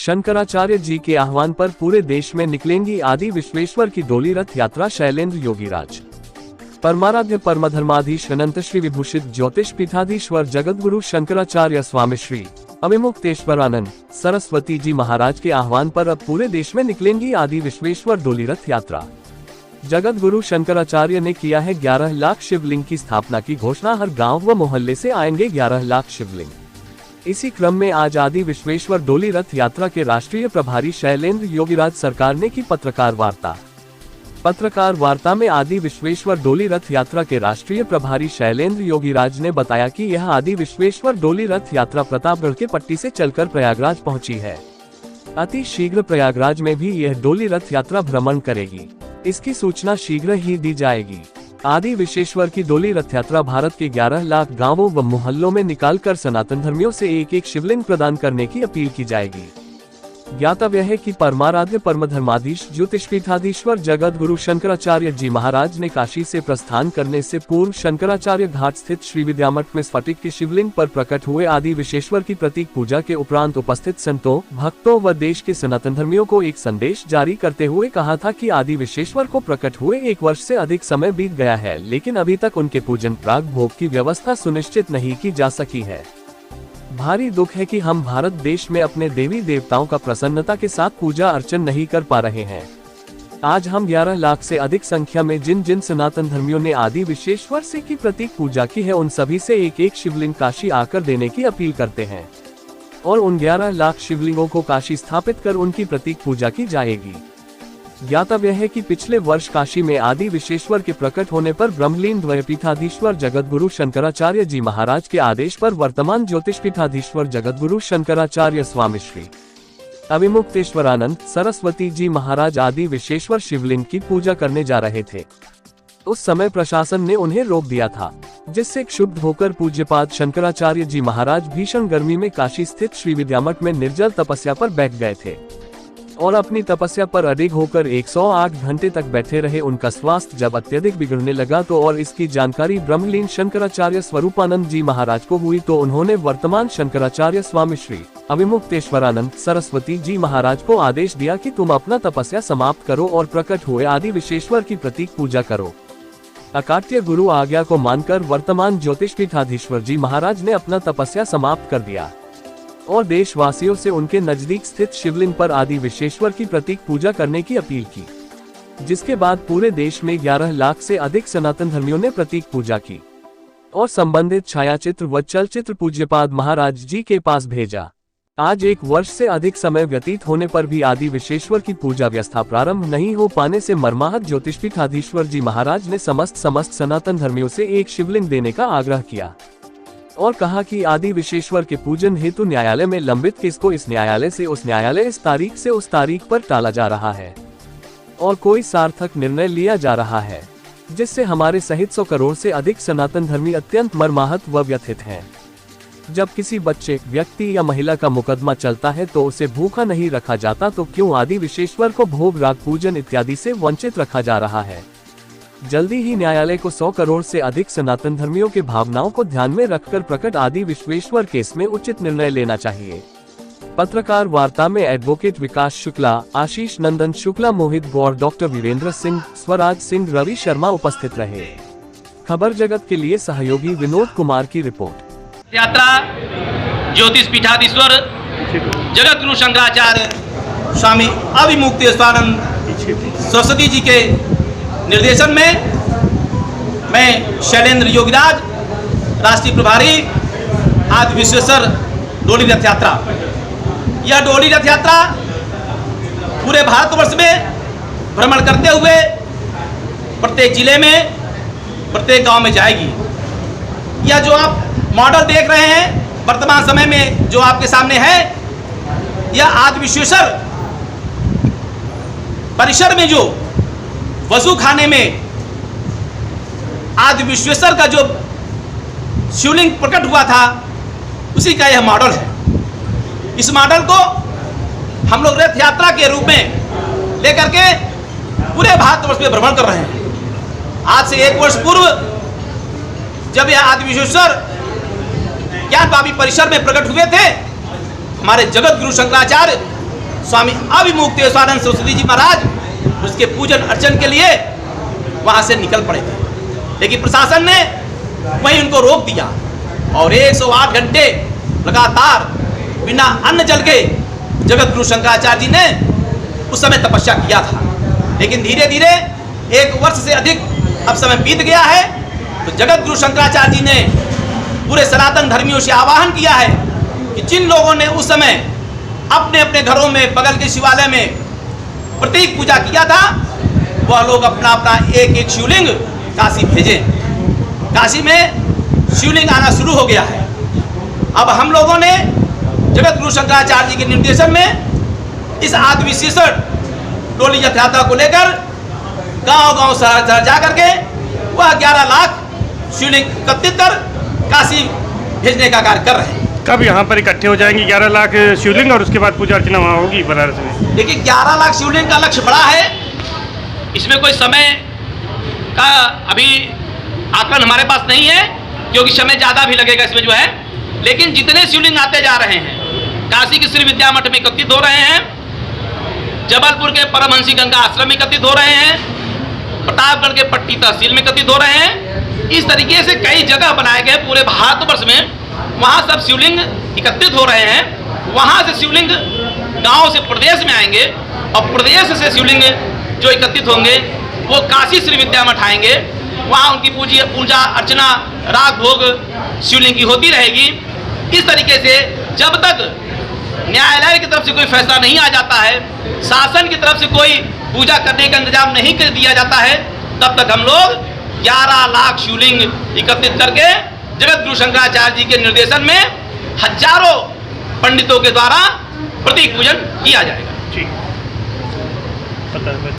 शंकराचार्य जी के आह्वान पर पूरे देश में निकलेंगी आदि विश्वेश्वर की डोली रथ यात्रा। शैलेंद्र योगीराज। परमाराध्य परमधर्माधीश अनंत श्री विभूषित ज्योतिष पीठाधीश्वर जगतगुरु शंकराचार्य स्वामी श्री अविमुक्तेश्वरानंद सरस्वती जी महाराज के आह्वान पर अब पूरे देश में निकलेंगी आदि विश्वेश्वर डोली रथ यात्रा। जगत गुरु शंकराचार्य ने किया है 11 लाख शिवलिंग की स्थापना की घोषणा। हर गांव व मोहल्ले से आएंगे 11 लाख शिवलिंग। इसी क्रम में आज आदि विश्वेश्वर डोली रथ यात्रा के राष्ट्रीय प्रभारी शैलेंद्र योगीराज सरकार ने की पत्रकार वार्ता में आदि विश्वेश्वर डोली रथ यात्रा के राष्ट्रीय प्रभारी शैलेंद्र योगीराज ने बताया कि यह आदि विश्वेश्वर डोली रथ यात्रा प्रतापगढ़ के पट्टी से चलकर प्रयागराज पहुंची है। अति शीघ्र प्रयागराज में भी यह डोली रथ यात्रा भ्रमण करेगी। इसकी सूचना शीघ्र ही दी जाएगी। आदि विश्वेश्वर की डोली रथ यात्रा भारत के 11 लाख गांवों व मोहल्लों में निकालकर सनातन धर्मियों से एक एक शिवलिंग प्रदान करने की अपील की जाएगी। ज्ञातव्य है कि परमाराध्य परमधर्माधीश ज्योतिषपीठाधीश्वर जगत गुरु शंकराचार्य जी महाराज ने काशी से प्रस्थान करने से पूर्व शंकराचार्य घाट स्थित श्री विद्यामठ में स्फटिक के शिवलिंग पर प्रकट हुए आदि विश्वेश्वर की प्रतीक पूजा के उपरांत उपस्थित संतों, भक्तों व देश के सनातन धर्मियों को एक संदेश जारी करते हुए कहा था कि आदि विश्वेश्वर को प्रकट हुए 1 वर्ष से अधिक समय बीत गया है, लेकिन अभी तक उनके पूजन प्राग भोग की व्यवस्था सुनिश्चित नहीं की जा सकी है। भारी दुख है कि हम भारत देश में अपने देवी देवताओं का प्रसन्नता के साथ पूजा अर्चन नहीं कर पा रहे हैं। आज हम 11 लाख से अधिक संख्या में जिन सनातन धर्मियों ने आदि विश्वेश्वर से की प्रतीक पूजा की है, उन सभी से एक एक शिवलिंग काशी आकर देने की अपील करते हैं और उन 11 लाख शिवलिंगों को काशी स्थापित कर उनकी प्रतीक पूजा की जाएगी। ज्ञातव्य है कि पिछले वर्ष काशी में आदि विश्वेश्वर के प्रकट होने पर ब्रह्मलीन द्वयपीठाधीश्वर जगतगुरु शंकराचार्य जी महाराज के आदेश पर वर्तमान ज्योतिष पीठाधीश्वर जगतगुरु शंकराचार्य स्वामी श्री अविमुक्तेश्वरानंद सरस्वती जी महाराज आदि विश्वेश्वर शिवलिंग की पूजा करने जा रहे थे। उस समय प्रशासन ने उन्हें रोक दिया था, जिससे क्षुब्ध होकर पूज्यपाद शंकराचार्य जी महाराज भीषण गर्मी में काशी स्थित श्री विद्यामठ में निर्जल तपस्या पर बैठ गए थे और अपनी तपस्या पर अडिग होकर 108 घंटे तक बैठे रहे। उनका स्वास्थ्य जब अत्यधिक बिगड़ने लगा तो और इसकी जानकारी ब्रह्मलीन शंकराचार्य स्वरूपानंद जी महाराज को हुई तो उन्होंने वर्तमान शंकराचार्य स्वामी श्री अविमुक्तेश्वरानंद सरस्वती जी महाराज को आदेश दिया कि तुम अपना तपस्या समाप्त करो और प्रकट हुए आदि विश्वेश्वर की प्रतीक पूजा करो। अकाट्य गुरु आज्ञा को मानकर वर्तमान ज्योतिष पीठाधीश्वर जी महाराज ने अपना तपस्या समाप्त कर दिया और देशवासियों से उनके नजदीक स्थित शिवलिंग पर आदि विश्वेश्वर की प्रतीक पूजा करने की अपील की, जिसके बाद पूरे देश में 11 लाख से अधिक सनातन धर्मियों ने प्रतीक पूजा की और संबंधित छायाचित्र व चलचित्र पूज्यपाद महाराज जी के पास भेजा। आज 1 वर्ष से अधिक समय व्यतीत होने पर भी आदि विश्वेश्वर की पूजा व्यवस्था प्रारंभ नहीं हो पाने से मर्माहत ज्योतिषपीठाधीश्वर जी महाराज ने समस्त सनातन धर्मियों से एक शिवलिंग देने का आग्रह किया और कहा कि आदि विश्वेश्वर के पूजन हेतु न्यायालय में लंबित केस को इस न्यायालय से उस न्यायालय, इस तारीख से उस तारीख पर टाला जा रहा है और कोई सार्थक निर्णय लिया जा रहा है, जिससे हमारे सहित 100 करोड़ से अधिक सनातन धर्मी अत्यंत मर्माहत व व्यथित हैं। जब किसी बच्चे, व्यक्ति या महिला का मुकदमा चलता है तो उसे भूखा नहीं रखा जाता, तो क्यों आदि विश्वेश्वर को भोग राग पूजन इत्यादि से वंचित रखा जा रहा है। जल्दी ही न्यायालय को 100 करोड़ से अधिक सनातन धर्मियों के भावनाओं को ध्यान में रखकर प्रकट आदि विश्वेश्वर केस में उचित निर्णय लेना चाहिए। पत्रकार वार्ता में एडवोकेट विकास शुक्ला, आशीष नंदन शुक्ला, मोहित गौर, डॉक्टर वीरेंद्र सिंह, स्वराज सिंह, रवि शर्मा उपस्थित रहे। खबर जगत के लिए सहयोगी विनोद कुमार की रिपोर्ट। यात्रा ज्योतिष पीठाधीश्वर जगत गुरु शंकराचार्य स्वामी अविमुक्तेश्वरानंद सरस्वती जी के निर्देशन में मैं शैलेंद्र योगीराज, राष्ट्रीय प्रभारी आदि विश्वेश्वर डोली रथ यात्रा। यह डोली रथ यात्रा पूरे भारतवर्ष में भ्रमण करते हुए प्रत्येक जिले में, प्रत्येक गांव में जाएगी। यह जो आप मॉडल देख रहे हैं वर्तमान समय में जो आपके सामने है, यह आदि विश्वेश्वर परिसर में जो वजू खाने में आदि विश्वेश्वर का जो शिवलिंग प्रकट हुआ था, उसी का यह मॉडल है। इस मॉडल को हम लोग रथ यात्रा के रूप में लेकर के पूरे भारतवर्ष में भ्रमण कर रहे हैं। आज से 1 वर्ष पूर्व जब यह आदि विश्वेश्वर ज्ञान बाबी परिसर में प्रकट हुए थे, हमारे जगत गुरु शंकराचार्य स्वामी अभिमुक्तेश्वरानंद सरस्वती जी महाराज उसके पूजन अर्चन के लिए वहाँ से निकल पड़े थे, लेकिन प्रशासन ने वहीं उनको रोक दिया और 108 घंटे लगातार बिना अन्न जल के जगत गुरु शंकराचार्य जी ने उस समय तपस्या किया था। लेकिन धीरे धीरे 1 वर्ष से अधिक अब समय बीत गया है, तो जगत गुरु शंकराचार्य जी ने पूरे सनातन धर्मियों से आह्वान किया है कि जिन लोगों ने उस समय अपने अपने घरों में बगल के शिवालय में प्रतीक पूजा किया था, वह लोग अपना अपना एक एक शिवलिंग काशी भेजें। काशी में शिवलिंग आना शुरू हो गया है। अब हम लोगों ने जगत गुरु शंकराचार्य जी के निर्देशन में इस आदि विशेषण डोली रथ यात्रा को लेकर गांव-गांव शहर जा करके वह 11 लाख शिवलिंग एकत्रित कर काशी भेजने का कार्य कर रहे हैं। कब यहाँ पर इकट्ठे हो जाएंगे 11 लाख शिवलिंग और उसके बाद पूजा अर्चना वहाँ होगी बनारस में? देखिए 11 लाख शिवलिंग का लक्ष्य बड़ा है, इसमें कोई समय का अभी आकलन हमारे पास नहीं है क्योंकि समय ज़्यादा भी लगेगा इसमें जो है। लेकिन जितने शिवलिंग आते जा रहे हैं काशी के श्री विद्या मठ में एकत्रित हो रहे हैं, जबलपुर के परमहंसी गंगा आश्रम में एकत्रित हो रहे हैं, प्रतापगढ़ के पट्टी तहसील में एकत्रित हो रहे हैं। इस तरीके से कई जगह बनाए गए पूरे भारतवर्ष में, वहाँ सब शिवलिंग एकत्रित हो रहे हैं। वहाँ से शिवलिंग गांव से प्रदेश में आएंगे और प्रदेश से शिवलिंग जो एकत्रित होंगे वो काशी श्री विद्या मठ आएंगे। वहाँ उनकी पूजा अर्चना राग भोग शिवलिंग की होती रहेगी। इस तरीके से जब तक न्यायालय की तरफ से कोई फैसला नहीं आ जाता है, शासन की तरफ से कोई पूजा करने का इंतजाम नहीं कर दिया जाता है, तब तक हम लोग 11 लाख शिवलिंग एकत्रित करके जगत गुरु शंकराचार्य जी के निर्देशन में हजारों पंडितों के द्वारा प्रतीक पूजन किया जाएगा। ठीक, पता है।